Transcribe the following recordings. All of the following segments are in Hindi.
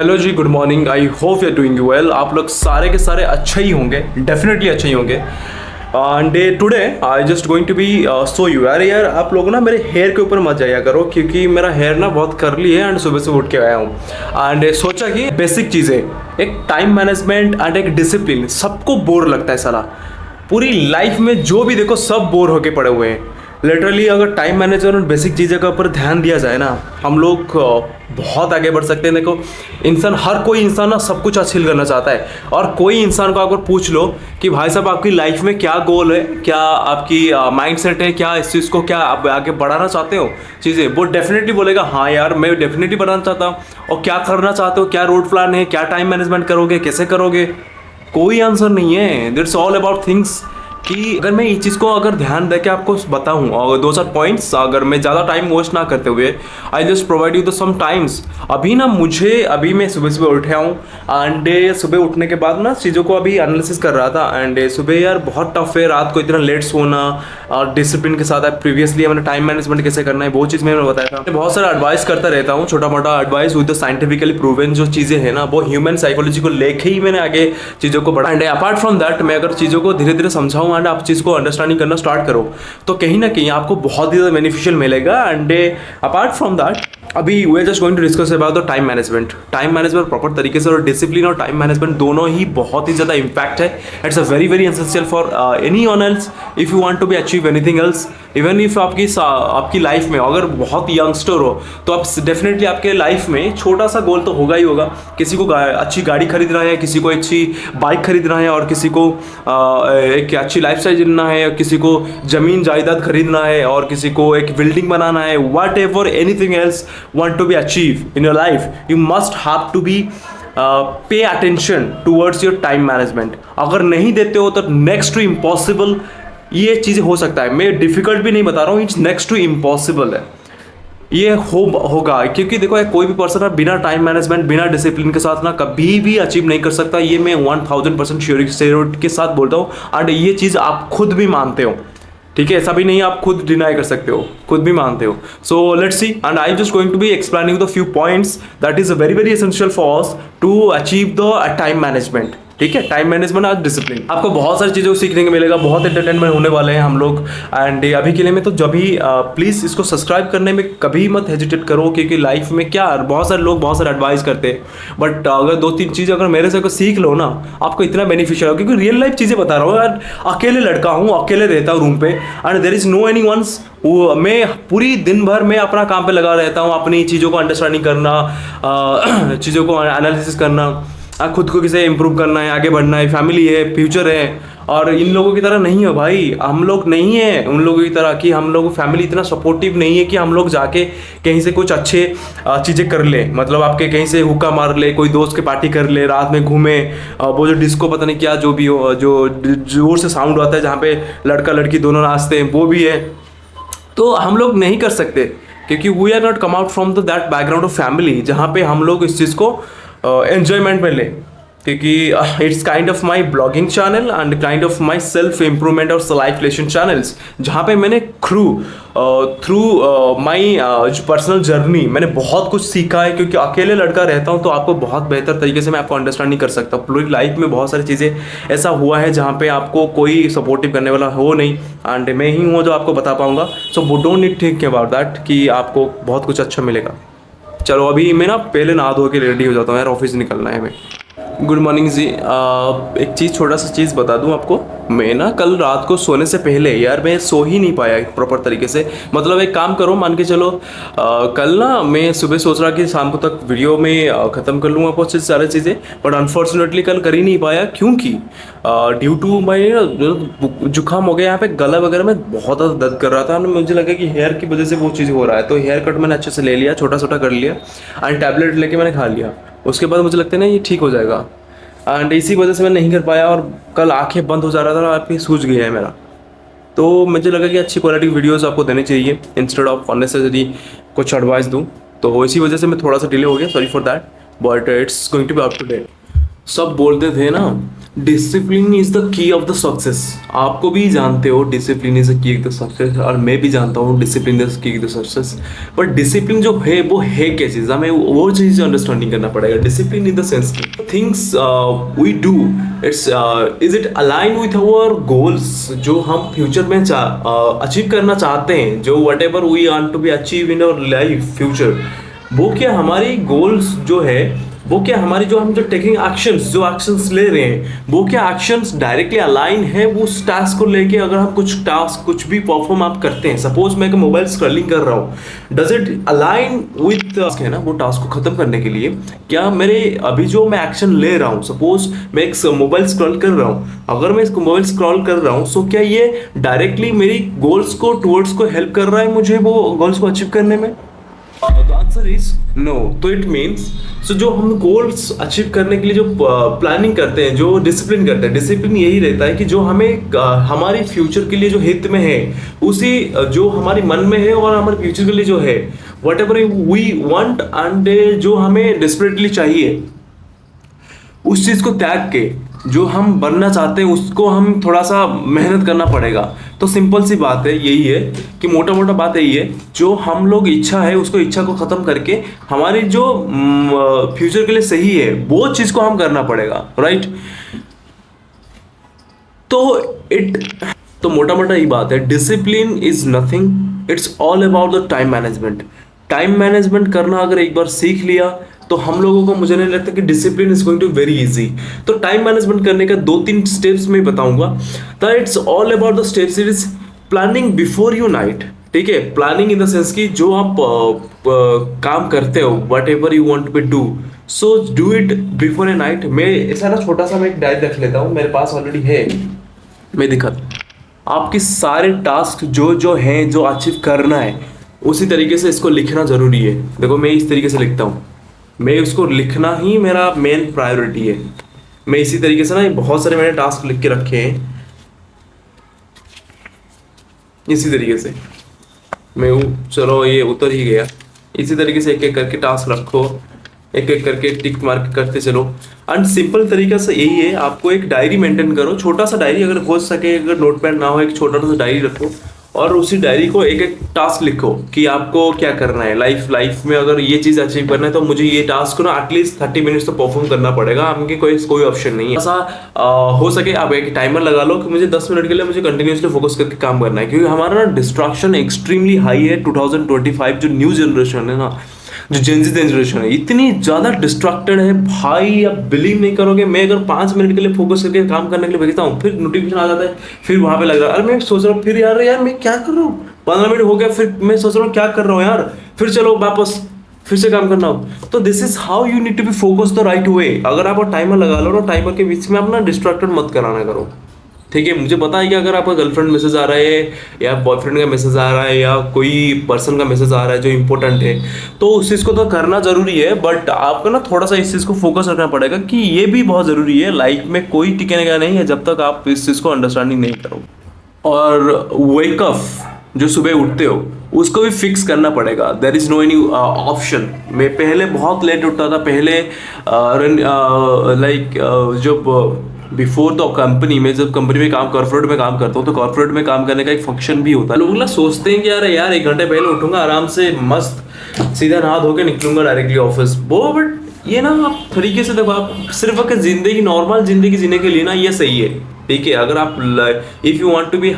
हेलो जी, good morning. I hope you are doing well. आप लोग सारे के सारे अच्छे ही होंगे, डेफिनेटली अच्छे ही होंगे। And today I just going to be so you यार आप लोग ना मेरे हेयर के ऊपर मत जाया करो, क्योंकि मेरा हेयर ना बहुत करली है एंड सुबह से उठ के आया हूँ। एंड सोचा कि बेसिक चीज़ें, एक टाइम मैनेजमेंट एंड एक डिसिप्लिन, सबको बोर लगता है साला। पूरी लाइफ में जो भी देखो सब बोर होके पड़े हुए हैं लिटरली। अगर टाइम मैनेजमेंट और बेसिक चीज़ों के ऊपर ध्यान दिया जाए ना, हम लोग बहुत आगे बढ़ सकते हैं। देखो, हर कोई इंसान ना सब कुछ हासिल करना चाहता है, और कोई इंसान को अगर पूछ लो कि भाई साहब आपकी लाइफ में क्या गोल है, क्या आपकी माइंड सेट है, क्या इस चीज़ को क्या आप आगे बढ़ाना चाहते हो चीज़ें, वो डेफिनेटली बोलेगा हाँ यार मैं डेफिनेटली बढ़ाना चाहता हूँ। और क्या करना चाहते हो, क्या रोड प्लान है, क्या टाइम मैनेजमेंट करोगे, कैसे करोगे, कोई आंसर नहीं है। इट्स ऑल अबाउट थिंग्स कि अगर मैं इस चीज़ को अगर ध्यान दे के आपको बताऊं और दो चार पॉइंट्स, अगर मैं ज़्यादा टाइम वेस्ट ना करते हुए, I just provide you the some times. अभी मैं सुबह सुबह उठा हूँ एंड सुबह उठने के बाद ना चीज़ों को अभी एनालिसिस कर रहा था। एंड सुबह यार बहुत टफ है, रात को इतना लेट सोना और डिसिप्लिन के साथ प्रीवियसली मैंने टाइम मैनेजमेंट कैसे करना है वो चीज़ मैंने बताया था। मैं बहुत सारा एडवाइस करता रहता हूँ, छोटा मोटा advice with the scientifically proven जो चीज़ें हैं ना, वो ह्यूमन साइकोलॉजी को लेके ही मैंने आगे चीज़ों को बढ़ा। एंड अपार्ट फ्रॉम दैट, मैं अगर चीज़ों को धीरे धीरे समझाऊँ एंड आप चीज़ को अंडरस्टैंडिंग करना स्टार्ट करो, तो कहीं ना कहीं आपको बहुत ही ज़्यादा बेनिफिशियल मिलेगा। एंड अपार्ट फ्रॉम दैट, अभी we are just going to discuss about the time management. Time management proper तरीके से, और डिसिप्लिन और टाइम मैनेजमेंट दोनों ही बहुत ही ज़्यादा इम्पैक्ट है। It's a very very essential for any one else if you want to be achieve anything else. Even if आपकी लाइफ में अगर बहुत यंगस्टर हो, तो आप डेफिनेटली आपके लाइफ में छोटा सा गोल तो होगा ही होगा। किसी को अच्छी गाड़ी खरीदना है, किसी को अच्छी बाइक खरीदना है, और किसी को एक अच्छी लाइफ स्टाइल जीना है, किसी को ज़मीन जायदाद खरीदना है, और किसी को एक बिल्डिंग बनाना है। What ever anything else want to be achieved in your life, you must have to be pay attention towards your time management। अगर नहीं देते हो तो next to impossible ये चीज़ें हो सकता है। मैं डिफिकल्ट भी नहीं बता रहा हूँ, इट्स नेक्स्ट टू इम्पॉसिबल है ये होगा। क्योंकि देखो कोई भी पर्सन है बिना टाइम मैनेजमेंट, बिना डिसिप्लिन के साथ ना कभी भी अचीव नहीं कर सकता। ये मैं 1000% श्योरिटी के साथ बोलता हूँ, एंड ये चीज़ आप खुद भी मानते हो, ठीक है? ऐसा भी नहीं आप खुद डिनाई कर सकते हो, खुद भी मानते हो। So let's see, and I just going to be explaining the few points that is very very essential for us to achieve the time management. ठीक है, टाइम मैनेजमेंट और डिसिप्लिन। आपको बहुत सारी चीज़ों को सीखने को मिलेगा, बहुत एंटरटेनमेंट होने वाले हैं हम लोग। एंड अभी के लिए मैं तो जब भी प्लीज़ इसको सब्सक्राइब करने में कभी मत हेजिटेट करो, क्योंकि लाइफ में क्या बहुत सारे लोग बहुत सारे एडवाइस करते हैं, बट अगर दो तीन चीज़ अगर मेरे से सीख लो ना, आपको इतना बेनिफिशियल हो। क्योंकि रियल लाइफ चीज़ें बता रहा हूँ यार, अकेले लड़का हूँ, अकेले रहता हूँ रूम पे, and there is no any ones. मैं पूरी दिन भर मैं अपना काम पे लगा रहता हूँ, अपनी चीज़ों को अंडरस्टैंडिंग करना, चीज़ों को एनालिसिस करना, खुद को किसे इम्प्रूव करना है, आगे बढ़ना है, फैमिली है, फ्यूचर है। और इन लोगों की तरह नहीं है भाई, हम लोग नहीं है उन लोगों की तरह कि हम लोग फैमिली इतना सपोर्टिव नहीं है कि हम लोग जाके कहीं से कुछ अच्छे चीज़ें कर ले। मतलब आपके कहीं से हुक्का मार ले, कोई दोस्त के पार्टी कर ले, रात में घूमे, वो जो डिस्को पता नहीं क्या जो भी हो, जो जोर से साउंड आता है जहाँ पे लड़का लड़की दोनों नाचते हैं, वो भी है। तो हम लोग नहीं कर सकते, क्योंकि we are not come out from the that background of family जहाँ पे हम लोग इस चीज़ को एन्जॉयमेंट में लें। क्योंकि it's kind of my blogging channel and kind of my self improvement और लाइफ लेसन चैनल्स, जहाँ पे मैंने थ्रू माई पर्सनल जर्नी मैंने बहुत कुछ सीखा है। क्योंकि अकेले लड़का रहता हूँ तो आपको बहुत बेहतर तरीके से मैं आपको अंडरस्टैंड नहीं कर सकता। पूरी लाइफ में बहुत सारी चीज़ें ऐसा हुआ है जहाँ पे आपको कोई सपोर्टिव करने वाला हो नहीं, एंड मैं ही हूँ जो आपको बता पाऊँगा। सो वो don't need think about that कि आपको बहुत कुछ अच्छा मिलेगा। चलो अभी मैं ना पहले नहा धो के रेडी हो जाता हूँ यार, ऑफिस निकलना है हमें। गुड मॉर्निंग जी। एक चीज़, छोटा सा चीज़ बता दूं आपको, मैं ना कल रात को सोने से पहले यार मैं सो ही नहीं पाया प्रॉपर तरीके से। मतलब एक काम करो, मान के चलो कल ना मैं सुबह सोच रहा कि शाम को तक वीडियो में ख़त्म कर लूँगा बहुत सारी चीज़ें, बट अनफॉर्चुनेटली कल कर ही नहीं पाया। क्योंकि ड्यू टू माई जुकाम हो गया, यहाँ पे गला वगैरह में बहुत ज़्यादा दर्द कर रहा था, मुझे लगा कि हेयर की वजह से वो चीज़ हो रहा है। तो हेयर कट मैंने अच्छे से ले लिया, छोटा छोटा कर लिया, एंड टैबलेट लेके मैंने खा लिया। उसके बाद मुझे लगता है ना ये ठीक हो जाएगा, एंड इसी वजह से मैं नहीं कर पाया। और कल आंखें बंद हो जा रहा था, आप ही सूज गया है मेरा। तो मुझे लगा कि अच्छी क्वालिटी वीडियोस आपको देनी चाहिए इंस्टेड ऑफ अननेसेसरी कुछ एडवाइस दूँ, तो इसी वजह से मैं थोड़ा सा डिले हो गया, sorry for that, but it's going to be up to date. सब बोलते थे ना discipline is the key of the success. आपको भी जानते हो discipline is the key of the success, और मैं भी जानता हूँ discipline is the key of the success. But discipline जो है वो है क्या चीज़, हमें वो चीज़ अंडरस्टैंडिंग करना पड़ेगा। डिसिप्लिन इन द सेंस की things we do, it's is it align with our goals, जो हम फ्यूचर में अचीव करना चाहते हैं, जो whatever we want to be achieve in our life future, वो क्या हमारी गोल्स जो है, वो क्या हमारी जो हम जो टेकिंग एक्शंस, जो एक्शंस ले रहे हैं, वो क्या एक्शंस डायरेक्टली अलाइन है वो उस टास्क को लेके। अगर हम कुछ टास्क कुछ भी परफॉर्म आप करते हैं, सपोज मैं मोबाइल स्क्रॉलिंग कर रहा हूँ, डज इट अलाइन विथ है ना वो टास्क को खत्म करने के लिए, क्या मेरे अभी जो मैं एक्शन ले रहा हूँ, सपोज मैं एक मोबाइल स्क्रॉल कर रहा हूँ, अगर मैं इसको मोबाइल स्क्रॉल कर रहा हूँ, सो क्या ये डायरेक्टली मेरी गोल्स को टुवर्ड्स को हेल्प कर रहा है मुझे वो गोल्स को अचीव करने में? The answer is no. तो इट मीन्स सो जो हम गोल्स अचीव करने के लिए जो प्लानिंग करते हैं, जो डिसिप्लिन करते हैं, डिसिप्लिन यही रहता है कि जो हमें हमारी फ्यूचर के लिए जो हित में है, उसी जो हमारी मन में है और हमारे फ्यूचर के लिए जो है, whatever we want and जो हमें डिस्परेटली चाहिए, उस चीज़ को त्याग के जो हम बनना चाहते हैं उसको हम थोड़ा सा मेहनत करना पड़ेगा। तो सिंपल सी बात है, यही है कि मोटा मोटा बात यही है, जो हम लोग इच्छा है उसको इच्छा को ख़त्म करके हमारी जो फ्यूचर के लिए सही है वो चीज़ को हम करना पड़ेगा, राइट। तो मोटा मोटा यही बात है, discipline is nothing, it's all about the time management. Time management करना अगर एक बार सीख लिया तो हम लोगों को, मुझे नहीं लगता कि discipline is going to very easy. तो टाइम मैनेजमेंट करने का 2-3 स्टेप्स में बताऊंगा। तो it's all about the steps, it is planning before you night, ठीक है। प्लानिंग इन द सेंस कि जो आप काम करते हो, whatever you want to do, so do it before a night. मैं ऐसा ना छोटा सा मैं एक डायरी रख लेता हूँ, मेरे पास ऑलरेडी है, मैं दिखा आपके सारे टास्क जो जो हैं जो अचीव करना है, उसी तरीके से इसको लिखना जरूरी है। देखो मैं इस तरीके से लिखता हूँ, मैं उसको लिखना ही मेरा मेन प्रायोरिटी है। मैं इसी तरीके से ना बहुत सारे मैंने टास्क लिख के रखे हैं, इसी तरीके से मैं चलो ये उतर ही गया। इसी तरीके से एक एक करके टास्क रखो, एक एक करके टिक मार्क करते चलो। एंड सिंपल तरीका से यही है, आपको एक डायरी मेंटेन करो, छोटा सा डायरी, अगर हो सके, अगर नोट पैड ना हो, एक छोटा सा डायरी रखो और उसी डायरी को एक एक टास्क लिखो कि आपको क्या करना है लाइफ में। अगर ये चीज़ अचीव करना है तो मुझे ये टास्क को ना एटलीस्ट 30 मिनट्स तो परफॉर्म करना पड़ेगा, आपके कोई ऑप्शन नहीं है। ऐसा हो सके आप एक टाइमर लगा लो कि मुझे 10 मिनट के लिए मुझे कंटिन्यूसली फोकस करके काम करना है, क्योंकि हमारा ना डिस्ट्रैक्शन एक्सट्रीमली हाई है। 2025 जो न्यू जनरेशन है ना, जो जेनजी जनरेशन है, इतनी ज़्यादा डिस्ट्रैक्टेड है भाई, आप बिलीव नहीं करोगे। मैं अगर 5 मिनट के लिए फोकस करके काम करने के लिए भेजता हूँ, फिर नोटिफिकेशन आ जाता है, फिर वहाँ पे लग रहा है, अरे मैं सोच रहा हूँ फिर यार मैं क्या कर रहा हूँ, 15 मिनट हो गया, फिर मैं सोच रहा हूँ क्या कर रहा हूँ यार, फिर चलो वापस फिर से काम करना हो। तो this is how you need to be focus the right way. अगर आप टाइमर लगा लो ना, टाइमर के बीच में अपना डिस्ट्रैक्टेड मत कराना करो, ठीक है। मुझे पता है कि अगर आपका गर्लफ्रेंड मैसेज आ रहा है या बॉयफ्रेंड का मैसेज आ रहा है या कोई पर्सन का मैसेज आ रहा है जो इंपॉर्टेंट है, तो उस चीज़ को तो करना ज़रूरी है, बट आपको ना थोड़ा सा इस चीज़ को फोकस रखना पड़ेगा कि ये भी बहुत ज़रूरी है। लाइफ में कोई टिकने का नहीं है जब तक आप इस चीज़ को अंडरस्टैंडिंग नहीं करो। और वेकअप जो सुबह उठते हो उसको भी फिक्स करना पड़ेगा, there is no any option. मैं पहले बहुत लेट उठता था, पहले लाइक जब बिफोर द कंपनी में, जब कंपनी में काम, कॉर्पोरेट में काम करता हूँ, तो कॉर्पोरेट में काम करने का एक फंक्शन भी होता है। लोग ना सोचते हैं कि यार 1 घंटे पहले उठूंगा, आराम से मस्त सीधा नहा धो के निकलूंगा डायरेक्टली ऑफिस, वो बट ये ना आप तरीके से देखो, आप सिर्फ अगर जिंदगी, नॉर्मल जिंदगी जीने के लिए ना ये सही है, ठीक है। अगर आप if you want to be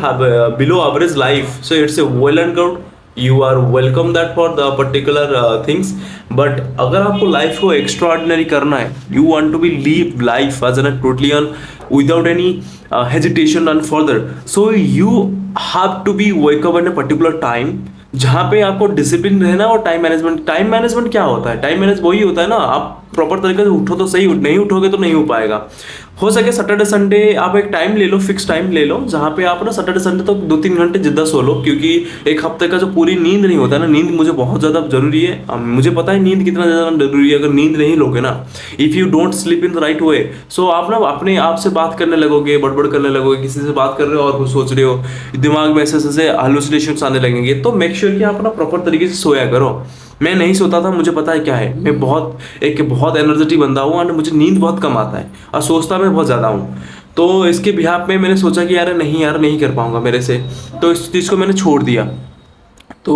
below average life, so it's a well and good, you are welcome that for the particular things. But अगर आपको लाइफ को एक्स्ट्रा ऑर्डिनरी करना है, you want to be leave life as an totally on without any hesitation and further, so you have to be wake up at a particular time, जहाँ पे आपको डिसिप्लिन रहना। और टाइम मैनेजमेंट क्या होता है? टाइम मैनेज वही होता है ना, आप प्रॉपर तरीके से उठो तो सही, नहीं उठोगे तो नहीं हो पाएगा। हो सके सैटरडे संडे आप एक टाइम ले लो, फिक्स टाइम ले लो, जहाँ पे आप ना सैटरडे संडे तो 2-3 घंटे जिद्दा सो लो, क्योंकि एक हफ्ते का जो पूरी नींद नहीं होता है ना, नींद मुझे बहुत ज़्यादा जरूरी है। मुझे पता है नींद कितना ज़्यादा जरूरी है। अगर नींद नहीं लोगे ना, if you don't sleep in the right way, so आप ना अपने आप से बात करने लगोगे, बड़बड़ करने लगोगे, किसी से बात कर रहे हो और कुछ सोच रहे हो, दिमाग में ऐसे ऐसे हालुसिनेशंस आने लगेंगे। तो मेक श्योर कि आप ना प्रॉपर तरीके से सोया करो, मैं नहीं सोता था, मुझे पता है क्या है, मैं बहुत एनर्जेटिक बंदा हूँ और मुझे नींद बहुत कम आता है और सोचता मैं बहुत ज़्यादा हूँ। तो इसके बिहाफ में मैंने सोचा कि यार नहीं यार, नहीं कर पाऊंगा मेरे से, तो इस चीज़ को मैंने छोड़ दिया। तो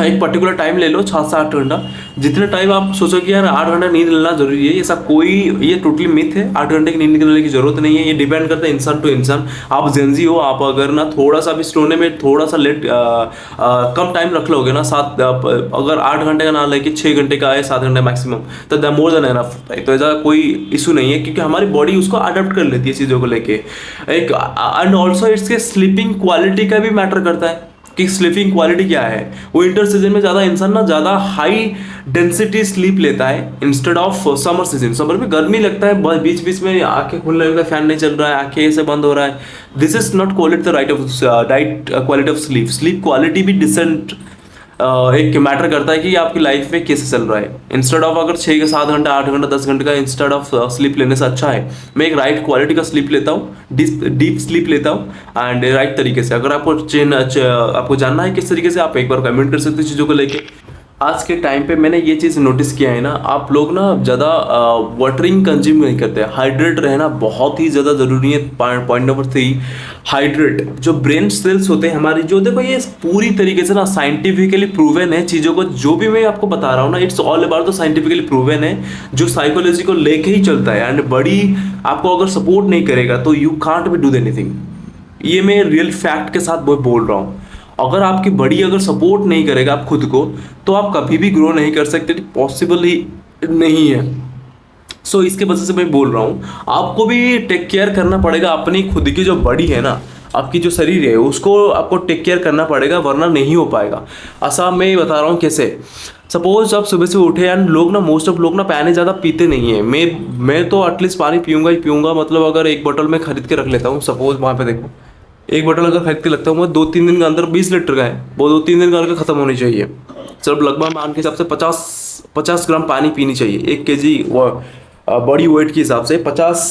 एक पर्टिकुलर टाइम ले लो, 7 से 8 घंटा, जितने टाइम आप सोचो कि यार 8 घंटा नींद लेना जरूरी है, ये सब कोई, ये टोटली मिथ है। 8 घंटे की नींद लेने की जरूरत नहीं है, ये डिपेंड करता है इंसान टू इंसान। आप जेंजी हो, आप अगर ना थोड़ा सा भी सोने में थोड़ा सा कम टाइम रख लोगे ना, अगर 8 घंटे का ना लेके 6 घंटे का है, 7 घंटे मैक्सिमम, तो द मोर देन एनफ। तो ऐसा कोई इशू नहीं है, क्योंकि हमारी बॉडी उसको अडेप्ट कर लेती है चीज़ों को लेके। एक एंड ऑल्सो इसके स्लीपिंग क्वालिटी का भी मैटर करता है कि स्लीपिंग क्वालिटी क्या है। विंटर सीजन में ज़्यादा इंसान ना ज़्यादा हाई डेंसिटी स्लीप लेता है instead of summer season. Summer में गर्मी लगता है, बीच बीच में आंखें खुलने लगता है, फैन नहीं चल रहा है, आंखें ऐसे बंद हो रहा है। This is not quality the right quality of sleep. Sleep quality भी डिसेंट एक मैटर करता है कि आपकी लाइफ में कैसे चल रहा है। इंस्टेड ऑफ अगर 6 से 7 घंटा, 8 घंटा, 10 घंटे का इंस्टेड ऑफ स्लीप लेने से अच्छा है मैं एक राइट क्वालिटी का स्लीप लेता हूँ, डीप स्लीप लेता हूँ एंड राइट तरीके से। अगर आपको जानना है किस तरीके से, आप एक बार कमेंट कर सकते हो चीज़ों को लेके। आज के टाइम पे मैंने ये चीज़ नोटिस किया है ना, आप लोग ना ज़्यादा वाटरिंग कंज्यूम नहीं करते। हाइड्रेट रहना बहुत ही ज़्यादा ज़रूरी है। Point number 3, hydrate. जो ब्रेन सेल्स होते हैं हमारी, जो देखो ये पूरी तरीके से ना साइंटिफिकली प्रूवन है चीज़ों को, जो भी मैं आपको बता रहा हूँ ना, it's all about the scientifically proven है, जो साइकोलॉजी को लेके ही चलता है। एंड बड़ी आपको अगर सपोर्ट नहीं करेगा तो you can't be do anything. ये मैं रियल फैक्ट के साथ बोल रहा हूँ। अगर आपकी बड़ी अगर सपोर्ट नहीं करेगा आप खुद को, तो आप कभी भी ग्रो नहीं कर सकते, पॉसिबल ही नहीं है। सो इसके वजह से मैं बोल रहा हूँ आपको भी टेक केयर करना पड़ेगा अपनी खुद की जो बॉडी है ना, आपकी जो शरीर है उसको आपको टेक केयर करना पड़ेगा, वरना नहीं हो पाएगा। ऐसा मैं बता रहा हूँ कैसे। सपोज आप सुबह से उठे एंड लोग ना, मोस्ट ऑफ लोग ना पानी ज़्यादा पीते नहीं है। मैं तो एटलीस्ट पानी पीऊँगा ही पीऊँगा। मतलब अगर एक बोतल में खरीद के रख लेता हूँ, सपोज वहाँ पे देखो एक बोतल अगर खरीद के लगता हूँ मैं, 2-3 दिन के अंदर 20 लीटर का है, वो 2-3 दिन के अंदर खत्म होनी चाहिए। सिर्फ लगभग मान के हिसाब से 50 ग्राम पानी पीनी चाहिए। 1 केजी बॉडी वेट के हिसाब से 50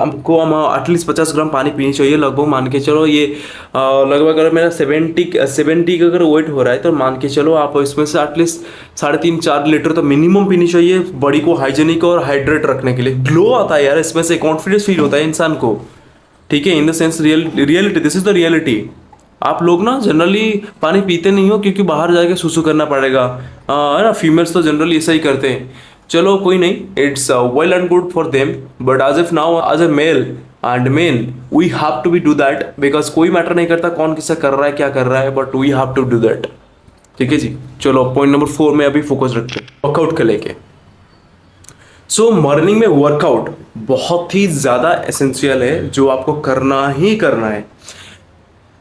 हमको हम एटलीस्ट 50 ग्राम पानी पीनी चाहिए लगभग। मान के चलो ये लगभग अगर मेरा 70 का अगर वेट हो रहा है, तो मान के चलो आप इसमें से एटलीस्ट 3.5-4 लीटर तो मिनिमम पीनी चाहिए, बॉडी को हाइजेनिक और हाइड्रेट रखने के लिए। ग्लो आता है यार इसमें से, कॉन्फिडेंस फील होता है इंसान को, ठीक है। इन the sense reality, this is the reality. आप लोग ना जनरली पानी पीते नहीं हो क्योंकि बाहर जाके सुसु करना पड़ेगा, है ना। फीमेल्स तो जनरली ऐसा ही करते हैं। चलो कोई नहीं, it's well and good for them, but as if now as a male and men we have to be do that, because कोई मैटर नहीं करता कौन किससे कर रहा है क्या कर रहा है, but we have to do that, ठीक है जी। चलो पॉइंट नंबर 4 में अभी फोकस रखते हैं वर्कआउट के लेके। सो मॉर्निंग में वर्कआउट बहुत ही ज़्यादा एसेंशियल है, जो आपको करना ही करना है।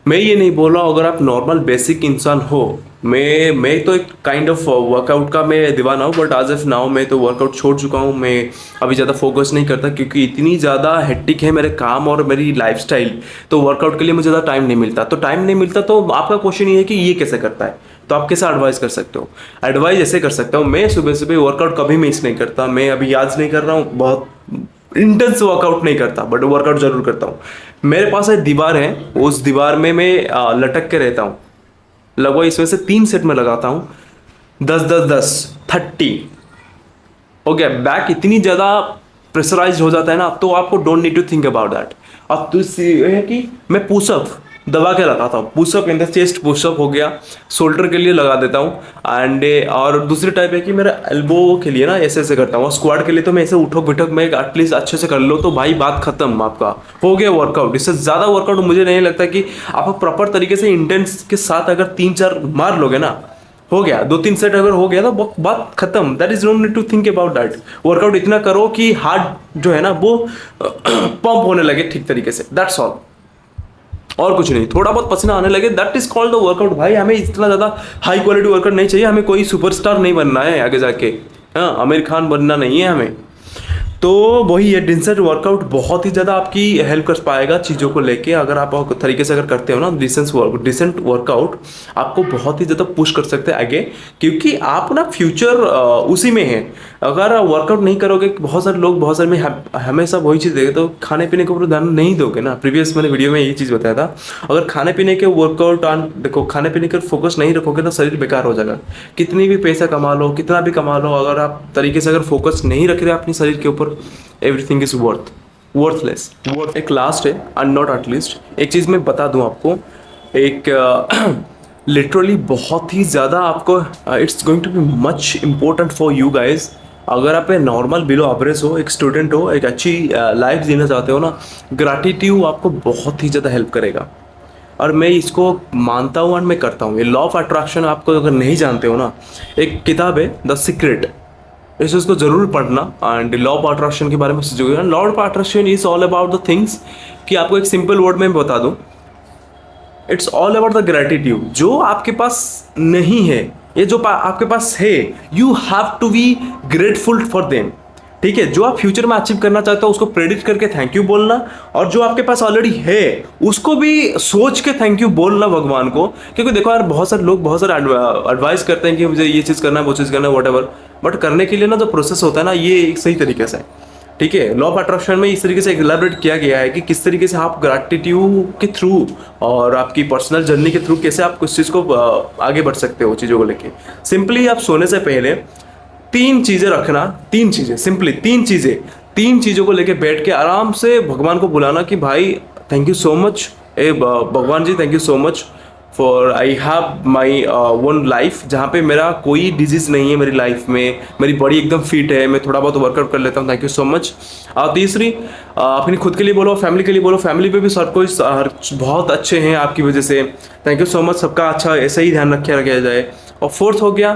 मैं ये नहीं बोल रहा हूँ अगर आप नॉर्मल बेसिक इंसान हो, मैं तो एक काइंड ऑफ वर्कआउट का मैं दीवाना हूँ, बट एज ऑफ नाउ मैं तो वर्कआउट छोड़ चुका हूँ। मैं अभी ज़्यादा फोकस नहीं करता क्योंकि इतनी ज़्यादा हेक्टिक है मेरे काम और मेरी लाइफस्टाइल, तो वर्कआउट के लिए मुझे ज़्यादा टाइम नहीं मिलता। तो आपका क्वेश्चन ये है कि ये कैसे करता है, तो आप कैसे एडवाइस कर सकते हो। एडवाइस ऐसे कर सकता हूँ, मैं सुबह सुबह वर्कआउट कभी मिस नहीं करता। मैं अभी आज नहीं कर रहा हूँ, बहुत इंटेंस वर्कआउट नहीं करता, बट वर्कआउट जरूर करता हूँ। मेरे पास एक दीवार है, उस दीवार में मैं लटक के रहता हूँ। लगभग इसमें से 3 सेट में लगाता हूँ, 10-10-10 30 हो गया। बैक इतनी ज़्यादा प्रेशराइज हो जाता है ना, तो आपको don't need to think about that. अब तो ये है कि मैं पुशअप दबा के लगाता हूँ, pushup in the chest pushup हो गया, शोल्डर के लिए लगा देता हूँ एंड और दूसरी टाइप है कि मेरा एल्बो के लिए ना ऐसे ऐसे करता हूँ। स्क्वाड के लिए तो मैं ऐसे उठक बिठक में एटलीस्ट अच्छे से कर लो तो भाई बात खत्म, आपका हो गया वर्कआउट। इससे ज़्यादा वर्कआउट मुझे नहीं लगता कि आप प्रॉपर तरीके से इंटेंस के साथ अगर 3-4 मार लोगे ना, हो गया 2-3 सेट अगर हो गया तो बात खत्म। That is don't need to think about that. Workout इतना करो कि हार्ट जो है ना वो पंप होने लगे ठीक तरीके से, दैट्स ऑल, और कुछ नहीं। थोड़ा बहुत पसीना आने लगे, that is called the workout. भाई हमें इतना ज़्यादा हाई क्वालिटी वर्कआउट नहीं चाहिए, हमें कोई सुपरस्टार नहीं बनना है आगे जाके, हाँ आमिर खान बनना नहीं है हमें। तो वही है, डिसेंट वर्कआउट बहुत ही ज़्यादा आपकी हेल्प कर पाएगा चीज़ों को लेके। अगर आप तरीके से अगर करते हो ना डिसेंट वर्कआउट, आपको बहुत ही ज़्यादा पुश कर सकते हैं आगे, क्योंकि आप ना फ्यूचर उसी में है। अगर वर्कआउट नहीं करोगे, बहुत सारे लोग बहुत सारे में हमेशा वही चीज़ देखे, तो खाने पीने के ऊपर ध्यान नहीं दोगे ना। प्रीवियस मैंने वीडियो में यही चीज़ बताया था, अगर खाने पीने के वर्कआउट देखो, खाने पीने के फोकस नहीं रखोगे तो शरीर बेकार हो जाएगा। कितनी भी पैसा कमा लो, कितना भी कमा लो, अगर आप तरीके से अगर फोकस नहीं रख रहे अपने शरीर के ऊपर, एवरीथिंग इज वर्थलेस। एक लास्ट है एंड नॉट एट लीस्ट, एक चीज़ मैं बता दूं आपको, एक लिटरली बहुत ही ज़्यादा आपको it's going to be much important for you guys. अगर आप नॉर्मल बिलो एवरेज हो, एक स्टूडेंट हो, एक अच्छी लाइफ जीना चाहते हो ना, ग्रैटिट्यूड आपको बहुत ही ज़्यादा हेल्प करेगा। और मैं इसको मानता हूँ एंड मैं करता हूँ। ये लॉ ऑफ अट्रैक्शन आपको अगर नहीं जानते हो ना, एक किताब है द सीक्रेट, इसको ज़रूर पढ़ना एंड लॉ ऑफ अट्रैक्शन के बारे में सोचोगे। Law of attraction is all about the things, कि आपको एक सिंपल वर्ड में बता दूँ, it's all about the gratitude. जो आपके पास नहीं है, ये जो आपके पास है, you have to be grateful for them. ठीक है, जो आप फ्यूचर में अचीव करना चाहते हो उसको प्रेडिक्ट करके थैंक यू बोलना, और जो आपके पास ऑलरेडी है उसको भी सोच के थैंक यू बोलना भगवान को। क्योंकि देखो यार, बहुत सारे लोग बहुत सारे एडवाइस करते हैं कि मुझे ये चीज़ करना है, वो चीज़ करना है, वट एवर, बट करने के लिए ना जो प्रोसेस होता है ना, ये एक सही तरीके से है। ठीक है, लॉ ऑफ अट्रैक्शन में इस तरीके से एलैबोरेट किया गया है कि किस तरीके से आप ग्रैटिट्यूड के थ्रू और आपकी पर्सनल जर्नी के थ्रू कैसे आप उस चीज़ को आगे बढ़ सकते हो चीज़ों को लेके। सिंपली आप सोने से पहले 3 चीज़ें रखना, 3 चीज़ें, सिंपली 3 चीज़ों को लेके बैठ के आराम से भगवान को बुलाना कि भाई थैंक यू सो मच, भगवान ji thank you so much for I have my one life, जहाँ पे मेरा कोई डिजीज़ नहीं है मेरी लाइफ में, मेरी बॉडी एकदम फिट है, मैं थोड़ा बहुत वर्कआउट कर लेता हूँ, थैंक यू सो मच। और तीसरी, अपनी खुद के लिए बोलो, फैमिली के लिए बोलो, फैमिली पे भी सब कोई बहुत अच्छे हैं आपकी वजह से, थैंक यू सो मच, सबका अच्छा ऐसे ही ध्यान रखा जाए। और फोर्थ हो गया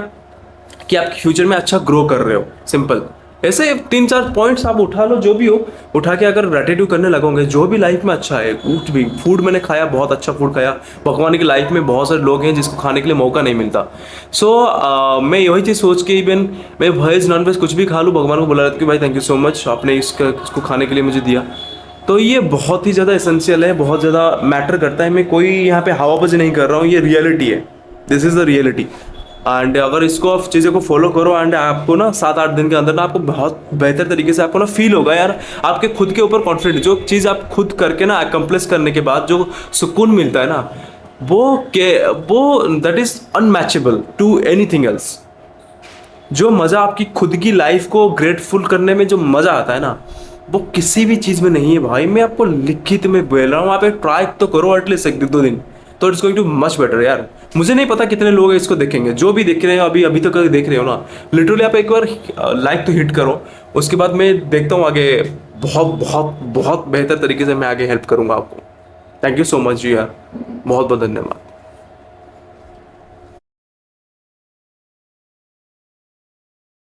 कि आप फ्यूचर में अच्छा ग्रो कर रहे हो। सिंपल ऐसे 3-4 पॉइंट्स आप उठा लो, जो भी हो उठा के अगर ग्रैटिट्यूड करने लगोगे, जो भी लाइफ में अच्छा है, कुछ भी फूड मैंने खाया, बहुत अच्छा फूड खाया, भगवान की लाइफ में बहुत सारे लोग हैं जिसको खाने के लिए मौका नहीं मिलता। मैं यही चीज़ सोच के इवन मैं वेज नॉन वेज कुछ भी खा लूँ, भगवान को बुला रहा था कि भाई थैंक यू सो मच, आपने इसको खाने के लिए मुझे दिया। तो ये बहुत ही ज़्यादा एसेंशियल है, बहुत ज़्यादा मैटर करता है। मैं कोई यहाँ पे हवाबाजी नहीं कर रहा हूँ, ये रियलिटी है, this is the reality. And अगर इसको आप चीज़ों को फॉलो करो एंड आपको ना 7-8 दिन के अंदर ना आपको बहुत बेहतर तरीके से आपको ना फील होगा यार, आपके खुद के ऊपर कॉन्फिडेंस, जो चीज़ आप खुद करके ना अकम्प्लिश करने के बाद जो सुकून मिलता है ना, वो that is unmatchable to anything else. जो मज़ा आपकी खुद की लाइफ को ग्रेटफुल करने में जो मज़ा आता है ना, वो किसी भी चीज़ में नहीं है भाई। मैं आपको लिखित में बोल रहा हूँ, आप एक ट्राई तो करो एटलीस्ट 1-2 दिन, तो it's going too much better यार। मुझे नहीं पता कितने लोग इसको देखेंगे, जो भी देख रहे हैं अभी तक देख रहे हो ना, लिटरली आप एक बार लाइक तो हिट करो, उसके बाद मैं देखता हूँ आगे बहुत बहुत बहुत बेहतर तरीके से मैं आगे हेल्प करूँगा आपको। थैंक यू सो मच जी यार, बहुत बहुत धन्यवाद।